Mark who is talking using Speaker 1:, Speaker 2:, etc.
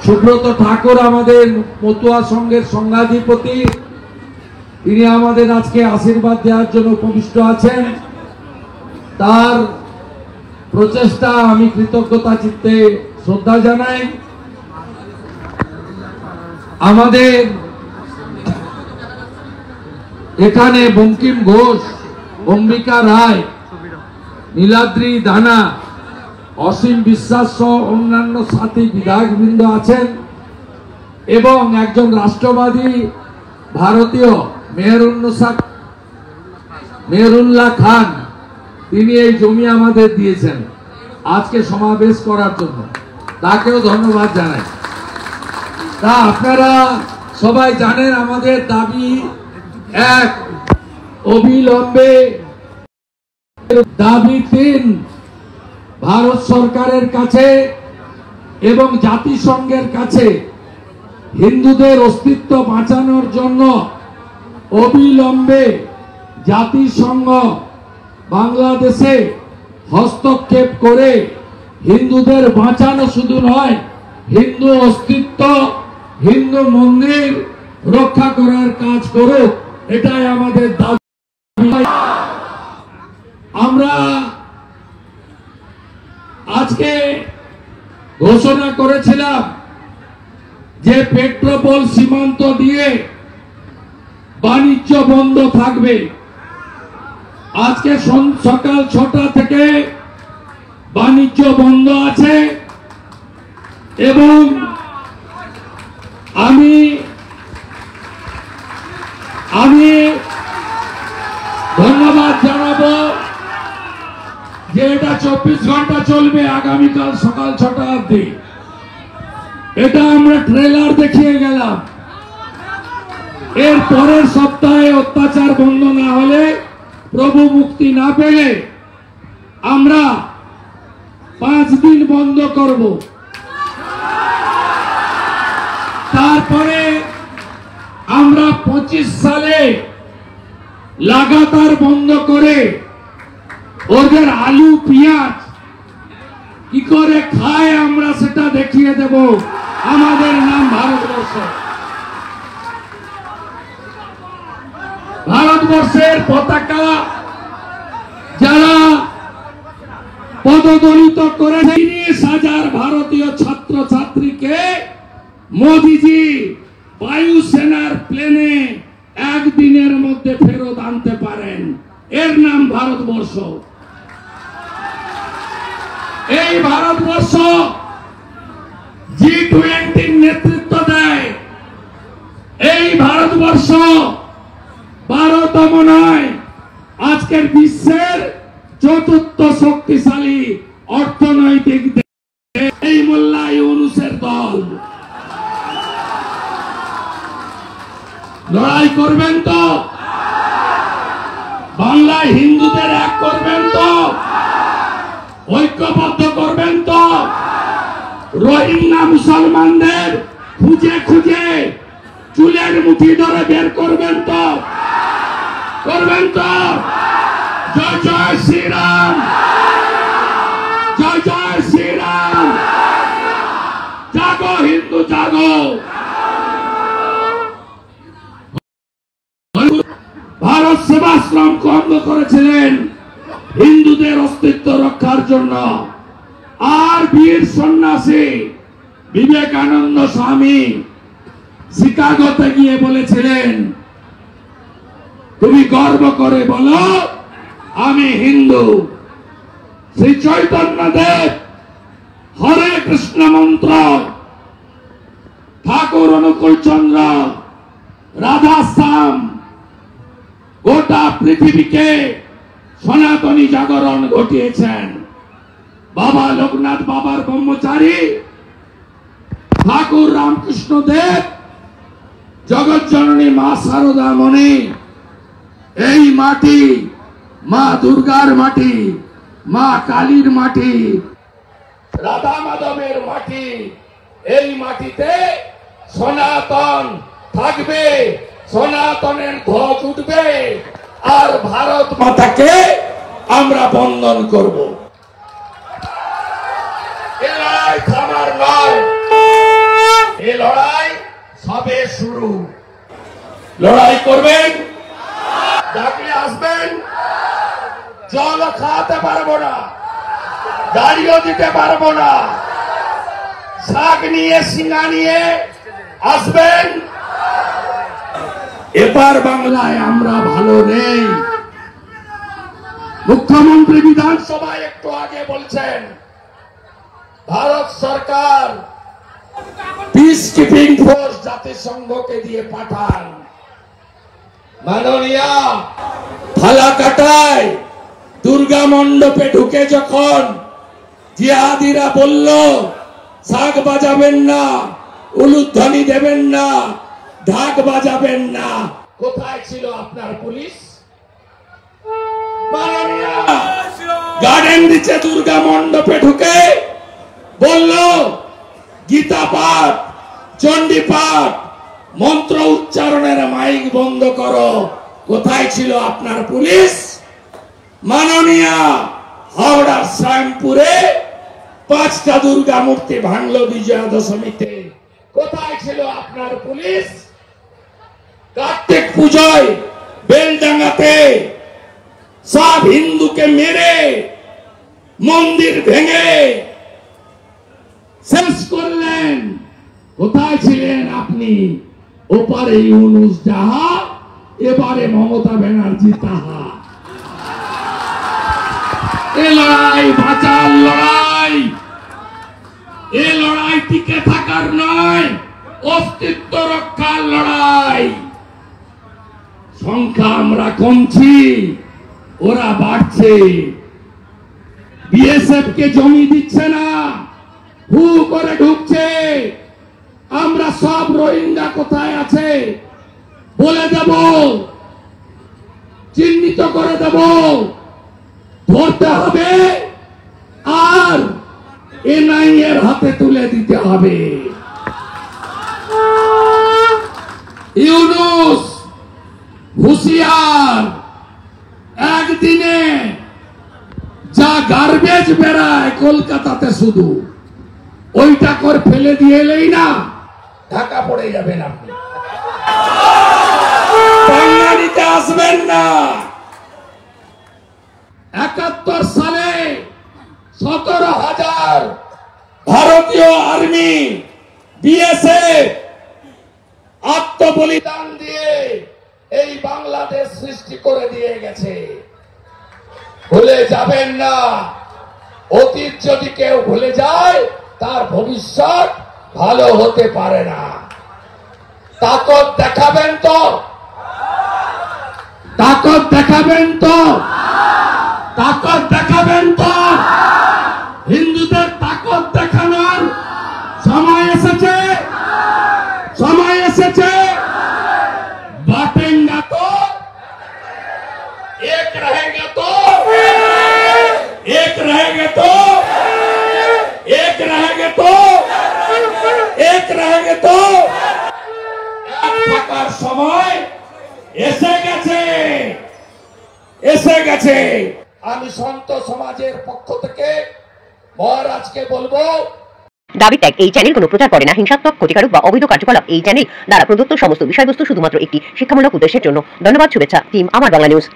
Speaker 1: সুব্রত ঠাকুর আমাদের মতুয়া সংঘের সংঘাধিপতি, তিনি আমাদের আজকে আশীর্বাদ দেওয়ার জন্য উপবিষ্ট আছেন। তার প্রচেষ্টা আমি কৃতজ্ঞতা চিত্তে শ্রদ্ধা জানাই। আমাদের এখানে বঙ্কিম ঘোষ, অম্বিকা রায়, নীলাদ্রি দানা, অসীম বিশ্বাস সহ অন্যান্য সাথী বিধায়কবৃন্দ আছেন এবং একজন রাষ্ট্রবাদী ভারতীয় মেহরুল্লাহ খান, তিনি এই জমি আমাদের দিয়েছেন আজকে সমাবেশ করার জন্য, তাকেও ধন্যবাদ জানাই। তা আপনারা সবাই জানেন আমাদের দাবি এক, অবিলম্বে দাবি তিন, ভারত সরকারের কাছে এবং জাতিসংঘের কাছে হিন্দুদের অস্তিত্ব বাঁচানোর জন্য অবিলম্বে জাতিসংঘ বাংলাদেশে হস্তক্ষেপ করে হিন্দুদের বাঁচানো শুধু নয়, হিন্দু অস্তিত্ব, হিন্দু মন্দির রক্ষা করার কাজ করুক, এটাই আমাদের দাবি। আমরা আজকে ঘোষণা করেছিলাম যে পেট্রোপোল সীমান্ত দিয়ে বাণিজ্য বন্ধ থাকবে। আজকে সকাল 6টা থেকে বাণিজ্য বন্ধ আছে এবং আমি ধন্যবাদ জানাবো যে এটা 24 ঘন্টা চলবে, আগামীকাল সকাল 6টা অবধি। এটা আমরা ট্রেলার দেখিয়ে গেলাম। এর পরের সপ্তাহে অত্যাচার বন্ধ না হলে, প্রভু মুক্তি না পেলে আমরা 5 দিন বন্ধ করব। তারপরে আমরা 25 সালে লাগাতার বন্ধ করে ওদের আলু পেঁয়াজ কি করে খায় আমরা সেটা দেখিয়ে দেব। আমাদের নাম ভারতবর্ষ। ভারতবর্ষের পতাকা যারা পদদলিত করে 30,000 ভারতীয় ছাত্র ছাত্রীকে মোদিজি বায়ুসেনার প্লেনে একদিনের মধ্যে ফেরত আনতে পারেন, এর নাম ভারতবর্ষ। এই ভারতবর্ষ G20 নেতৃত্ব দেয়। এই ভারতবর্ষ 12তম নয়, আজকের বিশ্বের 4র্থ শক্তিশালী অর্থনৈতিক দেশ এই মোল্লা ইউনূসের দল। লড়াই করবেন তো? বাংলায় হিন্দুদের এক করবেন তো? ঐক্যবদ্ধ করবেন তো? রোহিঙ্গা মুসলমানদের খুঁজে খুঁজে চুলের মুঠি ধরে বের করবেন তো? করবেন তো? জয় জয় শ্রীরাম, জয় জয় শ্রীরাম। জাগো হিন্দু জাগো। ভারত সেবাশ্রম কর্ম করেছিলেন হিন্দুদের অস্তিত্ব রক্ষার জন্য। আর বীর সন্ন্যাসী বিবেকানন্দ স্বামী শিকাগোতে গিয়ে বলেছিলেন, তুমি গর্ব করে বলো আমি হিন্দু। শ্রী চৈতন্য দেব হরে কৃষ্ণ মন্ত্র, ঠাকুর অনুকূল চন্দ্র, রাধা শ্যাম গোটা পৃথিবীকে সনাতনী জাগরণ ঘটিয়েছেন। বাবা লোকনাথ বাবার ব্রহ্মচারী ঠাকুর রামকৃষ্ণ দেব, জগৎ জননী মা শারদা মণি, এই মাটি মা দুর্গার মাটি, মা কালীর মাটি, রাধা মাধবের মাটি। এই মাটিতে সনাতন থাকবে, সনাতনের ধ্বজ উঠবে, আর ভারত মাতাকে আমরা বন্দন করব। এরাই থামার নয়। করবেন? ডাকলে আসবেন? জল খাওয়াতে পারবো না, গাড়িও দিতে পারবো না, শাক নিয়ে সিঙ্গা নিয়ে আসবেন? এবার বাংলায় আমরা ভালো নেই। মুখ্যমন্ত্রী বিধানসভায় একটু আগে বলছেন ভারত সরকার পিস কিপিং ফোর্স জাতিসংঘকে দিয়ে পাঠান। মাননীয়া, ফালাকাটায় দুর্গা মণ্ডপে ঢুকে যখন জিহাদিরা বলল শাক বাজাবেন না, উলুধ্বনি দেবেন না, ঢাক বাজাবেন না, কোথায় ছিল আপনার পুলিশ? মাননীয়া, গার্ডেন দিচ্ছে দুর্গা মণ্ডপে ঢুকে বলল গীতা পাঠ, চণ্ডী পাঠ, মন্ত্র উচ্চারণের মাইক বন্ধ করো, কোথায় ছিল আপনার পুলিশ? মাননীয়া, হাওড়ার শ্যামপুরে 5টা দুর্গা মূর্তি ভাঙলো বিজয়া দশমীতে, কোথায় ছিল আপনার পুলিশ? কার্তিক পুজোয় বেলডাঙ্গাতে সব হিন্দুকে মেরে মন্দির ভেঙে শেষ করলেন, কোথায় ছিলেন আপনি? ওপারে ইউনুস যাহা, এবারে মমতা ব্যানার্জি তাহা। এ লড়াই বাঁচার লড়াই, এ লড়াই টিকে থাকার নয়, অস্তিত্ব রক্ষার লড়াই। সংখ্যা আমরা কমছি, ওরা বাড়ছে। বিএসএফ কে জমি দিচ্ছে না, হু করে ঢুকছে। আমরা সব রোহিঙ্গা কোথায় আছে বলে দেব, চিহ্নিত করে দেব, ধরতে হবে আর এনআই এর হাতে তুলে দিতে হবে। ইউনুস হুঁশিয়ার, একদিনে যা গার্বেজ বেড়ায় কলকাতাতে শুধু ওইটা করে ফেলে দিয়ে এলেই না ঢাকা পড়ে যাবেন আপনি। বাঙালিতে আসবেন না। 71 সালে 17,000 ভারতীয় আর্মি বিএসএফ আত্মবলিদান দিয়ে এই বাংলাদেশ সৃষ্টি করে দিয়ে গেছে। ভুলে যাবেন না। অতীত যদি কেউ ভুলে যায় তার ভবিষ্যৎ ভালো হতে পারে না। তাকত দেখাবেন তো, তাকত দেখাবেন তো, তাকত দেখাবেন তো। হিন্দুদের তাকত দেখানোর সময় এসেছে, সময় এসেছে। बांटेगा तो एक रहेगा तो, एक रहेगा तो, एक रहेगा तो, एक रहेगा तो এক থাকার সময় এসে গেছে, এসে গেছে। আমি সন্ত সমাজের পক্ষ থেকে মহারাজকে বলবো,
Speaker 2: দাবি ত্যাগ এই চ্যানেল কোনো প্রচার করে না হিংসাত্মক, ক্ষতিকারক বা অবৈধ কার্যকলাপ এই চ্যানেল দ্বারা প্রদত্ত সমস্ত বিষয়বস্তু শুধুমাত্র একটি শিক্ষামূলক উদ্দেশ্যের জন্য। ধন্যবাদ। শুভেচ্ছা টিম আমার বাংলা নিউজ।